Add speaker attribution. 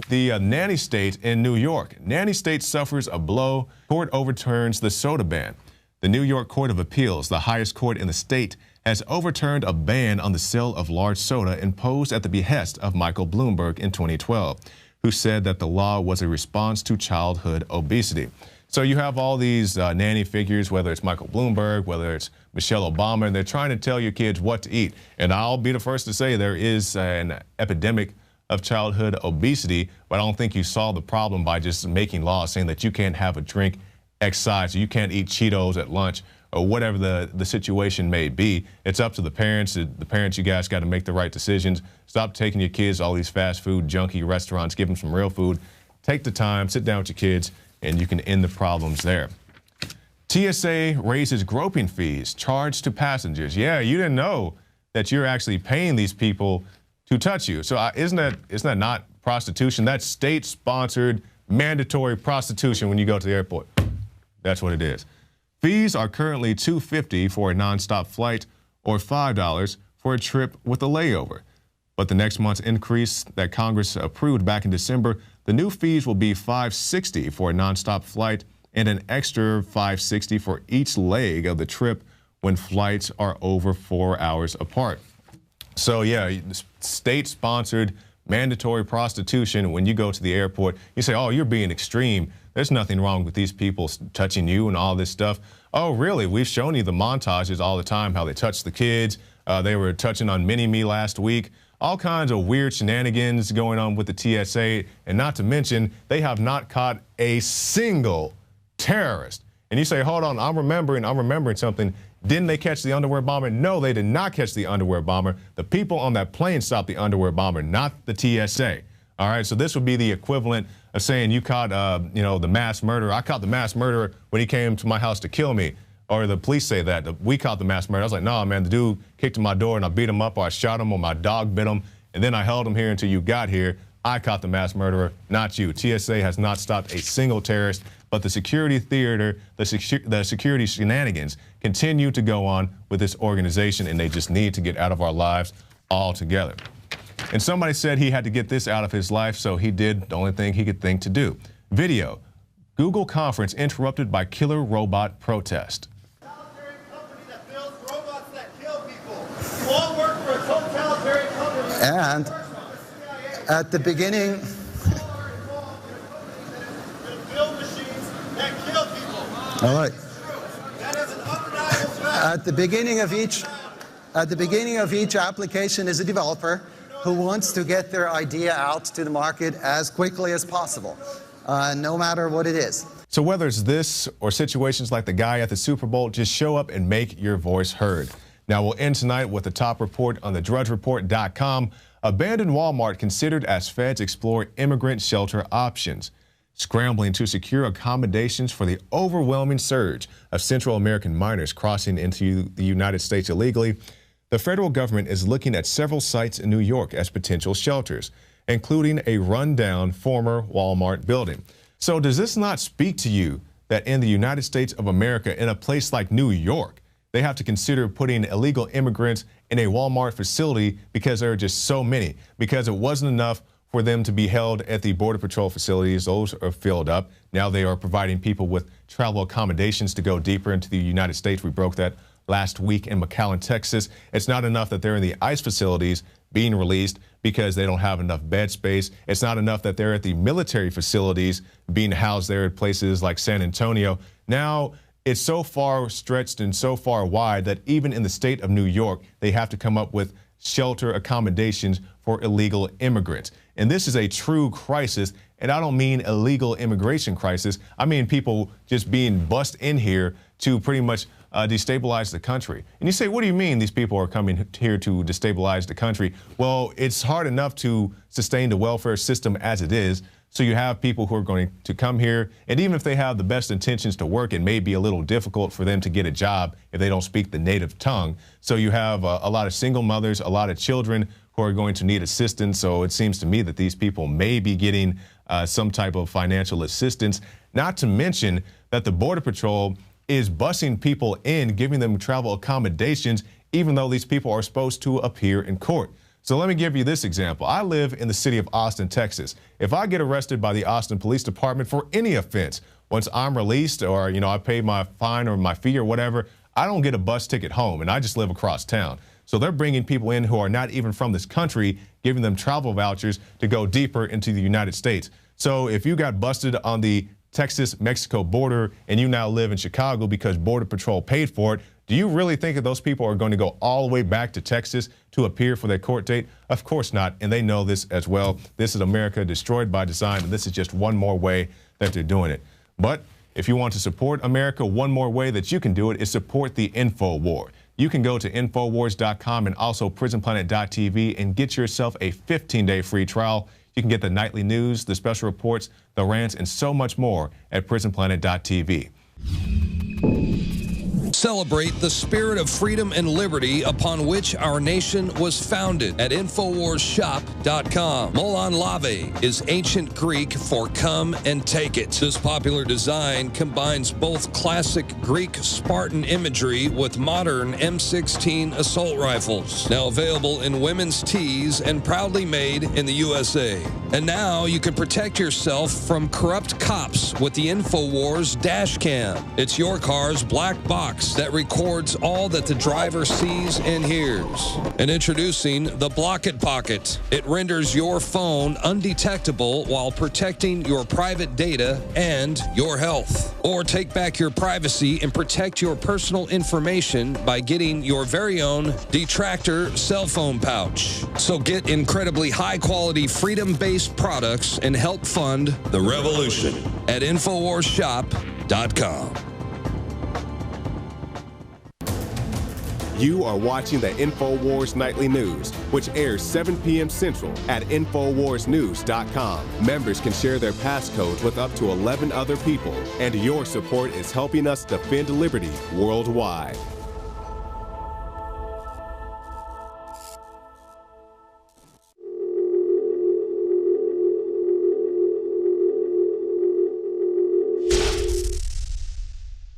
Speaker 1: the nanny state in New York. Nanny state suffers a blow. Court overturns the soda ban. The New York Court of Appeals, the highest court in the state, has overturned a ban on the sale of large soda imposed at the behest of Michael Bloomberg in 2012, who said that the law was a response to childhood obesity. So you have all these nanny figures, whether it's Michael Bloomberg, whether it's Michelle Obama, and they're trying to tell your kids what to eat. And I'll be the first to say there is an epidemic of childhood obesity, but I don't think you solve the problem by just making laws saying that you can't have a drink X size, or you can't eat Cheetos at lunch, or whatever the situation may be. It's up to the parents. The parents, you guys got to make the right decisions. Stop taking your kids to all these fast food, junky restaurants. Give them some real food. Take the time, sit down with your kids, and you can end the problems there. TSA raises groping fees charged to passengers. Yeah, you didn't know that you're actually paying these people to touch you. So isn't that not prostitution? That's state-sponsored, mandatory prostitution when you go to the airport. That's what it is. Fees are currently $2.50 for a nonstop flight or $5 for a trip with a layover. But the next month's increase that Congress approved back in December, the new fees will be $5.60 for a nonstop flight and an extra $5.60 for each leg of the trip when flights are over 4 hours apart. So yeah, state-sponsored mandatory prostitution. When you go to the airport, you say, oh, you're being extreme. There's nothing wrong with these people touching you and all this stuff. Oh, really? We've shown you the montages all the time, how they touch the kids. They were touching on Mini-Me last week. All kinds of weird shenanigans going on with the TSA. And not to mention, they have not caught a single terrorist. And you say, hold on, I'm remembering something. Didn't they catch the underwear bomber? No, they did not catch the underwear bomber. The people on that plane stopped the underwear bomber, not the TSA. All right, so this would be the equivalent of saying you caught, the mass murderer. I caught the mass murderer when he came to my house to kill me. Or the police say that we caught the mass murderer. I was like, no, man, the dude kicked in my door and I beat him up, or I shot him, or my dog bit him, and then I held him here until you got here. I caught the mass murderer, not you. TSA has not stopped a single terrorist, but the security theater, the security shenanigans continue to go on with this organization, and they just need to get out of our lives altogether. And somebody said he had to get this out of his life, so he did the only thing he could think to do. Video. Google conference interrupted by killer robot protest.
Speaker 2: And at the beginning, all right. At the beginning of each application is a developer who wants to get their idea out to the market as quickly as possible, no matter what it is.
Speaker 1: So whether it's this or situations like the guy at the Super Bowl, just show up and make your voice heard. Now we'll end tonight with the top report on thedrudgereport.com. Abandoned Walmart considered as feds explore immigrant shelter options. Scrambling to secure accommodations for the overwhelming surge of Central American minors crossing into the United States illegally, the federal government is looking at several sites in New York as potential shelters, including a rundown former Walmart building. So does this not speak to you that in the United States of America, in a place like New York, they have to consider putting illegal immigrants in a Walmart facility because there are just so many, because it wasn't enough for them to be held at the Border Patrol facilities. Those are filled up. Now they are providing people with travel accommodations to go deeper into the United States. We broke that last week in McAllen, Texas. It's not enough that they're in the ICE facilities being released because they don't have enough bed space. It's not enough that they're at the military facilities being housed there at places like San Antonio. Now it's so far stretched and so far wide that even in the state of New York, they have to come up with shelter accommodations for illegal immigrants. And this is a true crisis. And I don't mean illegal immigration crisis. I mean people just being bussed in here to pretty much destabilize the country. And you say, what do you mean these people are coming here to destabilize the country? Well, it's hard enough to sustain the welfare system as it is. So you have people who are going to come here, and even if they have the best intentions to work, it may be a little difficult for them to get a job if they don't speak the native tongue. So you have a lot of single mothers, a lot of children who are going to need assistance. So it seems to me that these people may be getting some type of financial assistance, not to mention that the Border Patrol is busing people in, giving them travel accommodations, even though these people are supposed to appear in court. So let me give you this example. I live in the city of Austin, Texas. If I get arrested by the Austin Police Department for any offense, once I'm released or, I pay my fine or my fee or whatever, I don't get a bus ticket home, and I just live across town. So they're bringing people in who are not even from this country, giving them travel vouchers to go deeper into the United States. So if you got busted on the Texas-Mexico border and you now live in Chicago because Border Patrol paid for it, do you really think that those people are going to go all the way back to Texas to appear for their court date? Of course not, and they know this as well. This is America destroyed by design, and this is just one more way that they're doing it. But if you want to support America, one more way that you can do it is support the InfoWar. You can go to Infowars.com and also PrisonPlanet.tv and get yourself a 15-day free trial. You can get the nightly news, the special reports, the rants, and so much more at PrisonPlanet.tv.
Speaker 3: Celebrate the spirit of freedom and liberty upon which our nation was founded at InfoWarsShop.com. Molon Lave is ancient Greek for come and take it. This popular design combines both classic Greek Spartan imagery with modern M16 assault rifles. Now available in women's tees and proudly made in the USA. And now you can protect yourself from corrupt cops with the InfoWars dash cam. It's your car's black box that records all that the driver sees and hears. And introducing the Block It Pocket. It renders your phone undetectable while protecting your private data and your health. Or take back your privacy and protect your personal information by getting your very own Detractor cell phone pouch. So get incredibly high-quality, freedom-based products and help fund the revolution at InfoWarsShop.com.
Speaker 1: You are watching the InfoWars Nightly News, which airs 7 p.m. Central at InfoWarsNews.com. Members can share their passcodes with up to 11 other people, and your support is helping us defend liberty worldwide.